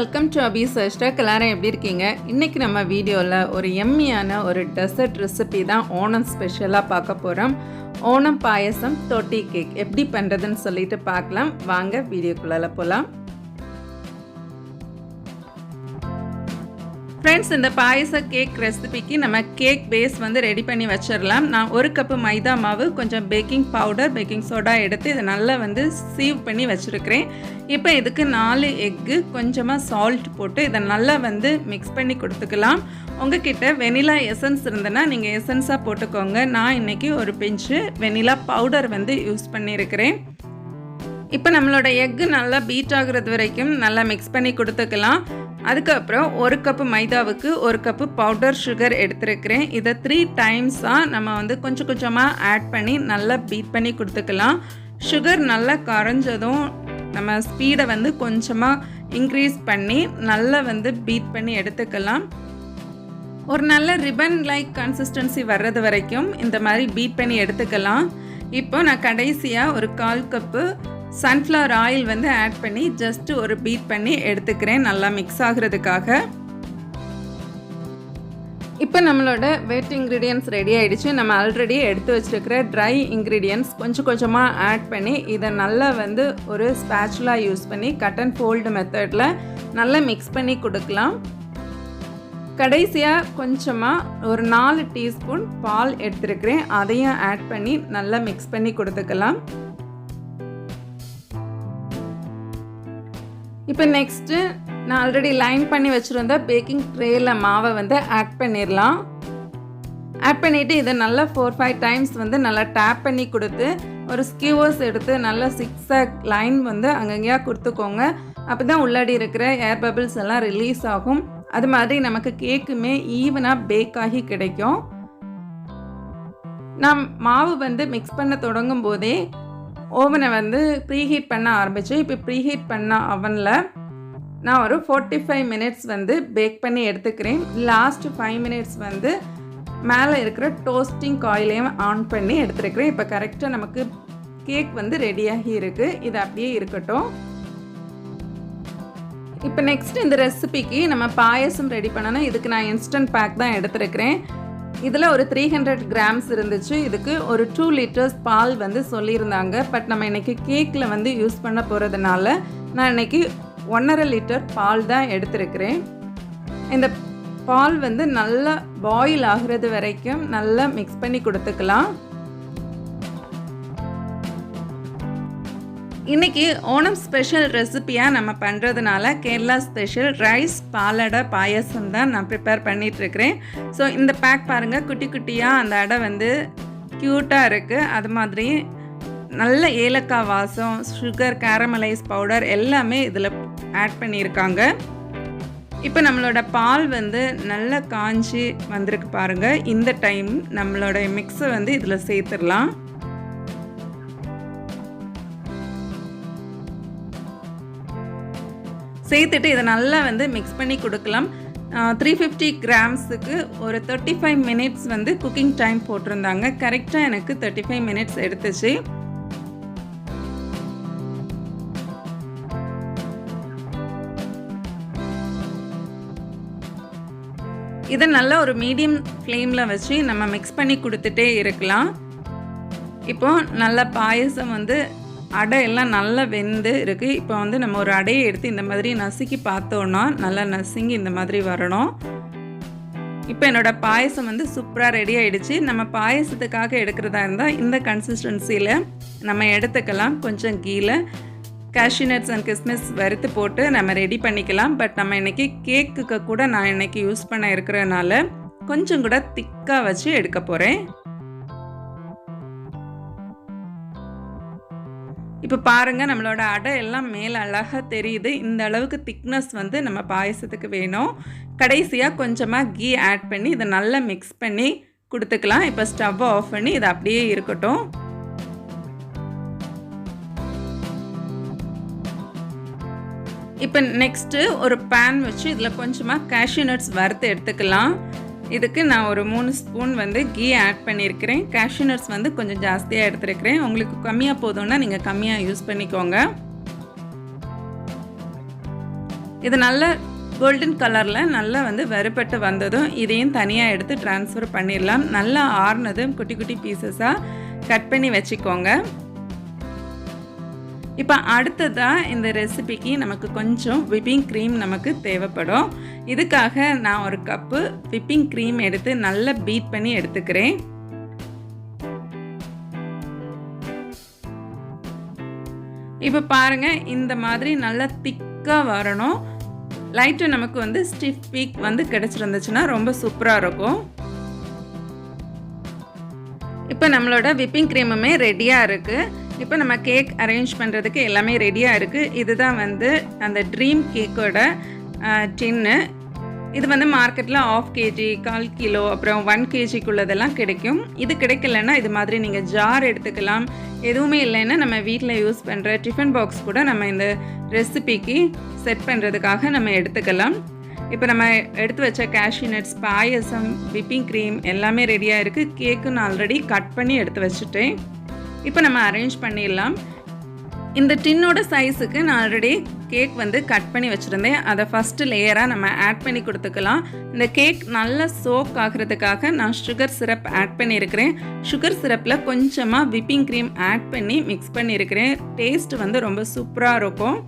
Welcome to அபி சஷ்டக். எல்லாரும் எப்படி இருக்கீங்க? இன்றைக்கி நம்ம வீடியோவில் ஒரு எம்மியான ஒரு டெசர்ட் ரெசிபி தான் ஓணம் ஸ்பெஷலாக பார்க்க போகிறோம். ஓணம் பாயசம் டோட்டி கேக் எப்படி பண்ணுறதுன்னு சொல்லிட்டு பார்க்கலாம். வாங்க வீடியோக்குள்ளே போகலாம். ஃப்ரெண்ட்ஸ், இந்த பாயச கேக் ரெசிபிக்கு நம்ம கேக் பேஸ் வந்து ரெடி பண்ணி வச்சிடலாம். நான் 1 கப்பு மைதா மாவு, கொஞ்சம் பேக்கிங் பவுடர், பேக்கிங் சோடா எடுத்து இதை நல்லா வந்து சீவ் பண்ணி வச்சுருக்கிறேன். இப்போ இதுக்கு 4 எக்கு, கொஞ்சமாக சால்ட் போட்டு இதை நல்லா வந்து மிக்ஸ் பண்ணி கொடுத்துக்கலாம். உங்ககிட்ட வெனிலா எசன்ஸ் இருந்ததுன்னா நீங்கள் எசன்ஸாக போட்டுக்கோங்க. நான் இன்றைக்கி ஒரு பிஞ்சு வெனிலா பவுடர் வந்து யூஸ் பண்ணியிருக்கிறேன். இப்போ நம்மளோட எக்கு நல்லா பீட் ஆகுறது வரைக்கும் நல்லா மிக்ஸ் பண்ணி கொடுத்துக்கலாம். அதுக்கப்புறம் 1 கப்பு மைதாவுக்கு 1 கப்பு பவுடர் சுகர் எடுத்துருக்கிறேன். இதை 3 டைம்ஸாக நம்ம வந்து கொஞ்சம் கொஞ்சமாக ஆட் பண்ணி நல்லா பீட் பண்ணி கொடுத்துக்கலாம். சுகர் நல்லா கரைஞ்சதும் நம்ம ஸ்பீடை வந்து கொஞ்சமாக இன்க்ரீஸ் பண்ணி நல்லா வந்து பீட் பண்ணி எடுத்துக்கலாம். ஒரு நல்ல ரிப்பன் லைக் கன்சிஸ்டன்சி வர்றது வரைக்கும் இந்த மாதிரி பீட் பண்ணி எடுத்துக்கலாம். இப்போ நான் கடைசியாக ஒரு 1/4 கப்பு சன்ஃப்ளவர் ஆயில் வந்து ஆட் பண்ணி ஜஸ்ட்டு ஒரு பீட் பண்ணி எடுத்துக்கிறேன், நல்லா மிக்ஸ் ஆகிறதுக்காக. இப்போ நம்மளோட வெட் இன்க்ரீடியன்ட்ஸ் ரெடி ஆகிடுச்சு. நம்ம ஆல்ரெடி எடுத்து வச்சுருக்கிற ட்ரை இன்க்ரீடியன்ட்ஸ் கொஞ்சம் கொஞ்சமாக ஆட் பண்ணி இதை நல்லா வந்து ஒரு ஸ்பேச்சுலா யூஸ் பண்ணி கட் அண்ட் ஃபோல்டு மெத்தடில் நல்லா மிக்ஸ் பண்ணி கொடுக்கலாம். கடைசியாக கொஞ்சமாக ஒரு 4 டீஸ்பூன் பால் எடுத்துருக்கிறேன், அதையும் ஆட் பண்ணி நல்லா மிக்ஸ் பண்ணி கொடுத்துக்கலாம். இப்போ நெக்ஸ்ட்டு நான் ஆல்ரெடி லைன் பண்ணி வச்சுருந்த பேக்கிங் ட்ரேயில் மாவை வந்து ஆட் பண்ணிடலாம். ஆட் பண்ணிவிட்டு இதை நல்லா 4-5 டைம்ஸ் வந்து நல்லா டேப் பண்ணி கொடுத்து ஒரு ஸ்கியூவர்ஸ் எடுத்து நல்லா 6 லைன் வந்து அங்கங்கேயா கொடுத்துக்கோங்க. அப்போ தான் உள்ளாடி இருக்கிற ஏர் பபிள்ஸ் எல்லாம் ரிலீஸ் ஆகும். அது மாதிரி நமக்கு கேக்குமே ஈவனாக பேக் ஆகி கிடைக்கும். நான் மாவு வந்து மிக்ஸ் பண்ண தொடங்கும் போதே ஓவனை வந்து ப்ரீஹீட் பண்ண ஆரம்பிச்சு. இப்போ ப்ரீஹீட் பண்ண அவனில் நான் ஒரு 45 மினிட்ஸ் வந்து பேக் பண்ணி எடுத்துக்கிறேன். லாஸ்ட் 5 மினிட்ஸ் வந்து மேலே இருக்கிற டோஸ்டிங் காயிலையும் ஆன் பண்ணி எடுத்துருக்கிறேன். இப்போ கரெக்டாக நமக்கு கேக் வந்து ரெடியாகி இருக்குது. இது அப்படியே இருக்கட்டும். இப்போ நெக்ஸ்ட் இந்த ரெசிபிக்கு நம்ம பாயசம் ரெடி பண்ணணும். இதுக்கு நான் இன்ஸ்டன்ட் பேக் தான் எடுத்துருக்கிறேன். இதில் ஒரு 300 கிராம்ஸ் இருந்துச்சு. இதுக்கு ஒரு 2 லிட்டர்ஸ் பால் வந்து சொல்லியிருந்தாங்க. பட் நம்ம இன்றைக்கி கேக்கில் வந்து யூஸ் பண்ண போகிறதுனால நான் இன்றைக்கி 1.5 லிட்டர் பால் தான் எடுத்துருக்கிறேன். இந்த பால் வந்து நல்லா பாயில் ஆகிறது வரைக்கும் நல்லா மிக்ஸ் பண்ணி கொடுத்துக்கலாம். இன்றைக்கி ஓணம் ஸ்பெஷல் ரெசிபியாக நம்ம பண்ணுறதுனால கேரளா ஸ்பெஷல் ரைஸ் பாலடா பாயசம் தான் நான் ப்ரிப்பேர் பண்ணிகிட்ருக்கிறேன். ஸோ இந்த பேக் பாருங்கள், குட்டி குட்டியாக அந்த அடை வந்து க்யூட்டாக இருக்குது. அது மாதிரி நல்ல ஏலக்காய் வாசம், சுகர், கேரமலைஸ் பவுடர் எல்லாமே இதில் ஆட் பண்ணியிருக்காங்க. இப்போ நம்மளோட பால் வந்து நல்லா காஞ்சி வந்திருக்கு பாருங்கள். இந்த டைம் நம்மளோட மிக்ஸை வந்து இதில் சேர்த்துடலாம். சேர்த்துட்டு இதை நல்லா வந்து மிக்ஸ் பண்ணி கொடுக்கலாம். 350 கிராம்ஸுக்கு ஒரு 35 மினிட்ஸ் வந்து குக்கிங் டைம் போட்டிருந்தாங்க. கரெக்டாக எனக்கு 35 மினிட்ஸ் எடுத்துச்சு. இதை நல்லா ஒரு மீடியம் ஃப்ளேமில் வச்சு நம்ம மிக்ஸ் பண்ணி கொடுத்துட்டே இருக்கலாம். இப்போ நல்லா பாயசம் வந்து அடை எல்லாம் நல்லா வெந்து இருக்குது. இப்போ வந்து நம்ம ஒரு அடையை எடுத்து இந்த மாதிரி நசுக்கி பார்த்தோன்னா நல்லா நசுங்கி இந்த மாதிரி வரணும். இப்போ என்னோடய பாயசம் வந்து சூப்பராக ரெடி ஆகிடுச்சு. நம்ம பாயசத்துக்காக எடுக்கிறதா இருந்தால் இந்த கன்சிஸ்டன்சியில் நம்ம எடுத்துக்கலாம். கொஞ்சம் கீழே கேஷ்யூ நட்ஸ் அண்ட் கிஸ்மிஸ் வறுத்து போட்டு நம்ம ரெடி பண்ணிக்கலாம். பட் நம்ம இன்றைக்கி கேக்குக்கு கூட நான் இன்றைக்கி யூஸ் பண்ண இருக்கிறதுனால கொஞ்சம் கூட திக்காக வச்சு எடுக்க போகிறேன். இப்போ பாருங்கள், நம்மளோட அடை எல்லாம் மேலே அழகாக தெரியுது. இந்த அளவுக்கு திக்னஸ் வந்து நம்ம பாயசத்துக்கு வேணும். கடைசியாக கொஞ்சமாக கீ ஆட் பண்ணி இதை நல்லா மிக்ஸ் பண்ணி கொடுத்துக்கலாம். இப்போ ஸ்டவ்வை ஆஃப் பண்ணி இதை அப்படியே இருக்கட்டும். இப்போ நெக்ஸ்ட்டு ஒரு பேன் வச்சு இதில் கொஞ்சமாக கேஷ்யூ நட்ஸ் வறுத்து எடுத்துக்கலாம். இதுக்கு நான் ஒரு 3 ஸ்பூன் வந்து கீ ஆட் பண்ணியிருக்கிறேன். கேஷ்யூ நட்ஸ் வந்து கொஞ்சம் ஜாஸ்தியாக எடுத்துருக்கிறேன். உங்களுக்கு கம்மியாக போதும்னா நீங்கள் கம்மியாக யூஸ் பண்ணிக்கோங்க. இது நல்ல கோல்டன் கலரில் நல்லா வந்து வறுபட்டு வந்ததும் இதையும் தனியாக எடுத்து ட்ரான்ஸ்ஃபர் பண்ணிடலாம். நல்லா ஆறுனதும் குட்டி குட்டி பீசஸாக கட் பண்ணி வச்சுக்கோங்க. இப்போ அடுத்ததாக இந்த ரெசிபிக்கு நமக்கு கொஞ்சம் விப்பிங் க்ரீம் நமக்கு தேவைப்படும். இதுக்காக நான் ஒரு கப்பு விப்பிங் க்ரீம் எடுத்து நல்லா பீட் பண்ணி எடுத்துக்கிறேன். இப்போ பாருங்கள், இந்த மாதிரி நல்லா திக்காக வரணும். லைட்டு நமக்கு வந்து ஸ்டிஃப் பீக் வந்து கிடச்சிருந்துச்சுன்னா ரொம்ப சூப்பராக இருக்கும். இப்போ நம்மளோட விப்பிங் க்ரீமுமே ரெடியாக இருக்குது. இப்போ நம்ம கேக் அரேஞ்ச் பண்ணுறதுக்கு எல்லாமே ரெடியாக இருக்குது. இதுதான் வந்து அந்த ட்ரீம் கேக்கோட டின்னு. இது வந்து மார்க்கெட்டில் 1/2 kg, 1/4 கிலோ, அப்புறம் 1 kgக்குள்ளதெல்லாம் கிடைக்கும். இது கிடைக்கலன்னா இது மாதிரி நீங்கள் ஜார் எடுத்துக்கலாம். எதுவுமே இல்லைன்னா நம்ம வீட்டில் யூஸ் பண்ணுற டிஃபன் பாக்ஸ் கூட நம்ம இந்த ரெசிபிக்கு செட் பண்ணுறதுக்காக நம்ம எடுத்துக்கலாம். இப்போ நம்ம எடுத்து வச்ச கேஷ்யூ நட்ஸ், பாயசம், விப்பிங் க்ரீம் எல்லாமே ரெடியாக இருக்குது. கேக்கு நான் ஆல்ரெடி கட் பண்ணி எடுத்து வச்சுட்டேன். இப்போ நம்ம அரேஞ்ச் பண்ணிடலாம். இந்த டின்னோட சைஸுக்கு நான் ஆல்ரெடி கேக் வந்து கட் பண்ணி வச்சுருந்தேன். அதை ஃபஸ்ட்டு லேயராக நம்ம ஆட் பண்ணி கொடுத்துக்கலாம். இந்த கேக் நல்லா சோக் ஆகிறதுக்காக நான் சுகர் சிரப் ஆட் பண்ணியிருக்கிறேன். சுகர் சிரப்பில் கொஞ்சமாக விப்பிங் க்ரீம் ஆட் பண்ணி மிக்ஸ் பண்ணியிருக்கிறேன். டேஸ்ட் வந்து ரொம்ப சூப்பராக இருக்கும்.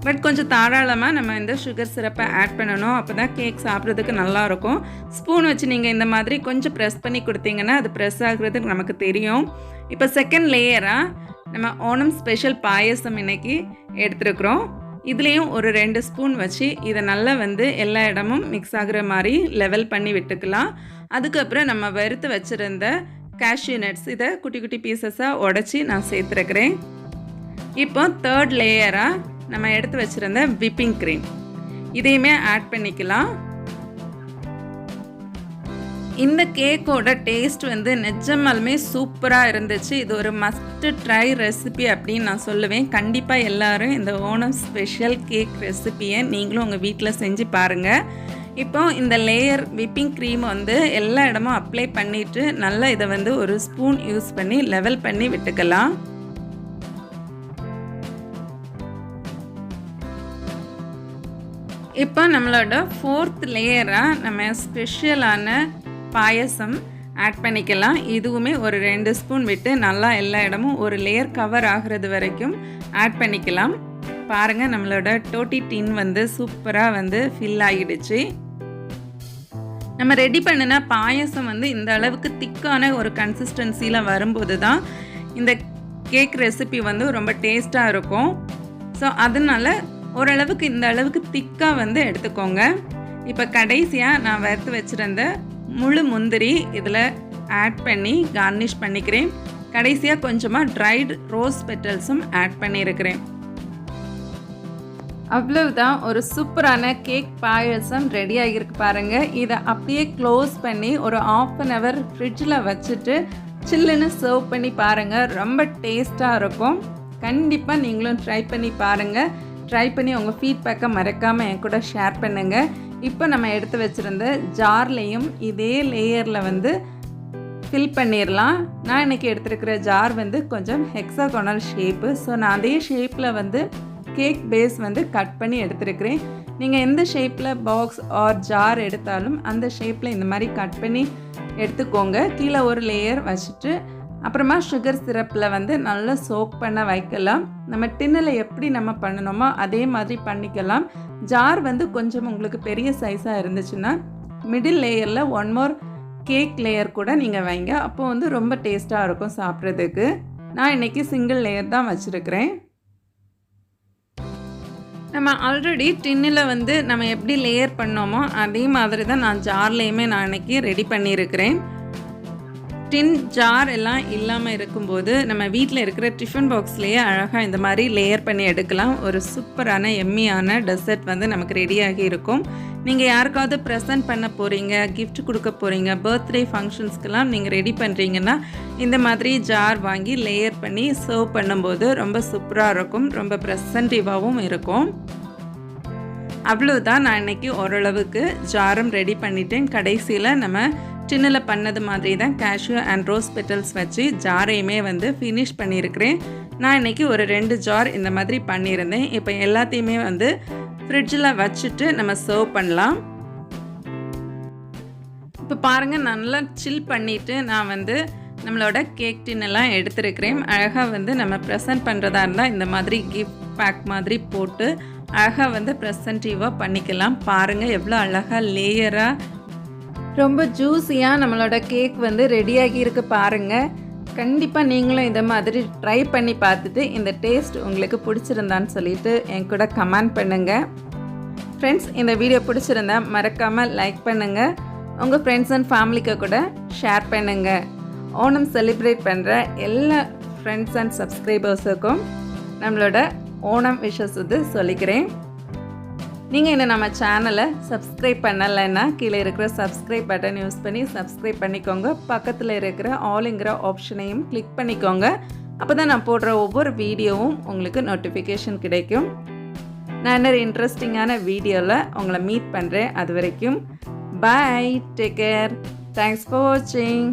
பட் கொஞ்சம் தாராளமாக நம்ம இந்த சுகர் சிரப்பை ஆட் பண்ணணும். அப்போ தான் கேக் சாப்பிட்றதுக்கு நல்லாயிருக்கும். ஸ்பூன் வச்சு நீங்கள் இந்த மாதிரி கொஞ்சம் ப்ரெஸ் பண்ணி கொடுத்தீங்கன்னா அது ப்ரெஸ் ஆகுறதுக்கு நமக்கு தெரியும். இப்போ செகண்ட் லேயராக நம்ம ஓணம் ஸ்பெஷல் பாயசம் இன்றைக்கி எடுத்துருக்குறோம். இதுலேயும் ஒரு 2 ஸ்பூன் வச்சு இதை நல்லா வந்து எல்லா இடமும் மிக்ஸ் ஆகுற மாதிரி லெவல் பண்ணி விட்டுக்கலாம். அதுக்கப்புறம் நம்ம வறுத்து வச்சுருந்த கேஷ்யூ நட்ஸ் இதை குட்டி குட்டி பீசஸாக உடச்சி நான் சேர்த்துருக்கிறேன். இப்போ தேர்ட் லேயராக நம்ம எடுத்து வச்சுருந்த விப்பிங் க்ரீம் இதையுமே ஆட் பண்ணிக்கலாம். இந்த கேக்கோட டேஸ்ட் வந்து நிஜமாலுமே சூப்பராக இருந்துச்சு. இது ஒரு மஸ்ட் ட்ரை ரெசிபி அப்படின்னு நான் சொல்லுவேன். கண்டிப்பாக எல்லோரும் இந்த ஓணம் ஸ்பெஷல் கேக் ரெசிபியை நீங்களும் உங்கள் வீட்டில் செஞ்சு பாருங்கள். இப்போ இந்த லேயர் விப்பிங் க்ரீம் வந்து எல்லா இடமும் அப்ளை பண்ணிவிட்டு நல்லா இதை வந்து ஒரு ஸ்பூன் யூஸ் பண்ணி லெவல் பண்ணி விட்டுக்கலாம். இப்போ நம்மளோட 4th லேயராக நம்ம ஸ்பெஷலான பாயசம் ஆட் பண்ணிக்கலாம். இதுவுமே ஒரு 2 ஸ்பூன் விட்டு நல்லா எல்லா இடமும் ஒரு லேயர் கவர் ஆகிறது வரைக்கும் ஆட் பண்ணிக்கலாம். பாருங்கள், நம்மளோட டோட்டி டின் வந்து சூப்பராக வந்து ஃபில் ஆகிடுச்சு. நம்ம ரெடி பண்ணின பாயசம் வந்து இந்த அளவுக்கு திக்கான ஒரு கன்சிஸ்டன்சியில் வரும்போது தான் இந்த கேக் ரெசிபி வந்து ரொம்ப டேஸ்ட்டாக இருக்கும். ஸோ அதனால் ஓரளவுக்கு இந்த அளவுக்கு திக்காக வந்து எடுத்துக்கோங்க. இப்போ கடைசியாக நான் வறுத்து வச்சுருந்த முழு முந்திரி இதில் ஆட் பண்ணி கார்னிஷ் பண்ணிக்கிறேன். கடைசியாக கொஞ்சமாக ட்ரைடு ரோஸ் பெட்டல்ஸும் ஆட் பண்ணியிருக்கிறேன். அவ்வளவுதான், ஒரு சூப்பரான கேக் பாயசம் ரெடி ஆகியிருக்கு பாருங்கள். இதை அப்படியே க்ளோஸ் பண்ணி ஒரு 1/2 hour ஃப்ரிட்ஜில் வச்சுட்டு சில்லுன்னு சர்வ் பண்ணி பாருங்கள். ரொம்ப டேஸ்ட்டாக இருக்கும். கண்டிப்பாக நீங்களும் ட்ரை பண்ணி பாருங்கள். ட்ரை பண்ணி உங்கள் ஃபீட்பேக்கை மறக்காமல் என் கூட ஷேர் பண்ணுங்கள். இப்போ நம்ம எடுத்து வச்சுருந்த ஜார்லேயும் இதே லேயரில் வந்து ஃபில் பண்ணிடலாம். நான் இன்றைக்கி எடுத்துருக்கிற ஜார் வந்து கொஞ்சம் ஹெக்ஸாகோனல் ஷேப்பு. ஸோ நான் அதே ஷேப்பில் வந்து கேக் பேஸ் வந்து கட் பண்ணி எடுத்துருக்கிறேன். நீங்கள் எந்த ஷேப்பில் பாக்ஸ் ஆர் ஜார் எடுத்தாலும் அந்த ஷேப்பில் இந்த மாதிரி கட் பண்ணி எடுத்துக்கோங்க. கீழே ஒரு லேயர் வச்சுட்டு அப்புறமா சுகர் சிரப்பில் வந்து நல்லா சோக் பண்ண வைக்கலாம். நம்ம டின்னில் எப்படி நம்ம பண்ணணுமோ அதே மாதிரி பண்ணிக்கலாம். ஜார் வந்து கொஞ்சம் உங்களுக்கு பெரிய சைஸாக இருந்துச்சுன்னா மிடில் லேயரில் 1 more கேக் லேயர் கூட நீங்கள் வைங்க. அப்போது வந்து ரொம்ப டேஸ்ட்டாக இருக்கும் சாப்பிட்றதுக்கு. நான் இன்றைக்கி சிங்கிள் லேயர் தான் வச்சுருக்கிறேன். நம்ம ஆல்ரெடி டின்னில் வந்து நம்ம எப்படி லேயர் பண்ணோமோ அதே மாதிரி தான் நான் ஜார்லேயுமே நான் இன்றைக்கி ரெடி பண்ணியிருக்கிறேன். டின் ஜார் எல்லாம் இல்லாமல் இருக்கும்போது நம்ம வீட்டில் இருக்கிற டிஃபன் பாக்ஸ்லேயே அழகாக இந்த மாதிரி லேயர் பண்ணி எடுக்கலாம். ஒரு சூப்பரான எம்மியான டெசர்ட் வந்து நமக்கு ரெடியாகி இருக்கும். நீங்கள் யாருக்காவது ப்ரெசென்ட் பண்ண போகிறீங்க, கிஃப்ட் கொடுக்க போகிறீங்க, பர்த்டே ஃபங்க்ஷன்ஸ்க்கெல்லாம் நீங்கள் ரெடி பண்ணுறீங்கன்னா இந்த மாதிரி ஜார் வாங்கி லேயர் பண்ணி சர்வ் பண்ணும்போது ரொம்ப சூப்பராக இருக்கும். ரொம்ப ப்ரெசன்டிவாகவும் இருக்கும். அவ்வளோதான், நான் இன்றைக்கி ஓரளவுக்கு ஜாரும் ரெடி பண்ணிட்டேன். கடைசியில் நம்ம டின்னில் பண்ணது மாதிரி தான் கேஷ்யூ அண்ட் ரோஸ் பெட்டல்ஸ் வச்சு ஜாரையுமே வந்து ஃபினிஷ் பண்ணியிருக்கிறேன். நான் இன்றைக்கி ஒரு 2 ஜார் இந்த மாதிரி பண்ணியிருந்தேன். இப்போ எல்லாத்தையுமே வந்து ஃப்ரிட்ஜில் வச்சுட்டு நம்ம சர்வ் பண்ணலாம். இப்போ பாருங்கள், நல்லா சில் பண்ணிவிட்டு நான் வந்து நம்மளோட கேக் டின்னெல்லாம் எடுத்துருக்கிறேன். அழகாக வந்து நம்ம ப்ரெசென்ட் பண்ணுறதா இருந்தால் இந்த மாதிரி கிஃப்ட் பேக் மாதிரி போட்டு அழகாக வந்து ப்ரெசன்டிவாக பண்ணிக்கலாம். பாருங்கள் எவ்வளோ அழகாக லேயராக ரொம்ப ஜூஸியாக நம்மளோட கேக் வந்து ரெடியாகி இருக்கு பாருங்கள். கண்டிப்பாக நீங்களும் இந்த மாதிரி ட்ரை பண்ணி பார்த்துட்டு இந்த டேஸ்ட் உங்களுக்கு பிடிச்சிருந்தான்னு சொல்லிட்டு என் கூட கமெண்ட் பண்ணுங்கள். ஃப்ரெண்ட்ஸ், இந்த வீடியோ பிடிச்சிருந்தா மறக்காமல் லைக் பண்ணுங்கள். உங்கள் ஃப்ரெண்ட்ஸ் அண்ட் ஃபேமிலிக்கு கூட ஷேர் பண்ணுங்கள். ஓணம் செலிப்ரேட் பண்ணுற எல்லா ஃப்ரெண்ட்ஸ் அண்ட் சப்ஸ்கிரைபர்ஸுக்கும் நம்மளோட ஓணம் விஷஸ் வந்து சொல்லிக்கிறேன். நீங்கள் இன்னும் நம்ம சேனலை சப்ஸ்கிரைப் பண்ணலைன்னா கீழே இருக்கிற சப்ஸ்கிரைப் பட்டன் யூஸ் பண்ணி சப்ஸ்கிரைப் பண்ணிக்கோங்க. பக்கத்தில் இருக்கிற ஆல்ங்கிற ஆப்ஷனையும் கிளிக் பண்ணிக்கோங்க. அப்போ தான் நான் போடுற ஒவ்வொரு வீடியோவும் உங்களுக்கு நோட்டிஃபிகேஷன் கிடைக்கும். நான் இன்னொரு இன்ட்ரெஸ்டிங்கான வீடியோவில் உங்களை மீட் பண்ணுறேன். அது வரைக்கும் பாய், டேக் கேர், தேங்க்ஸ் ஃபார் வாட்சிங்.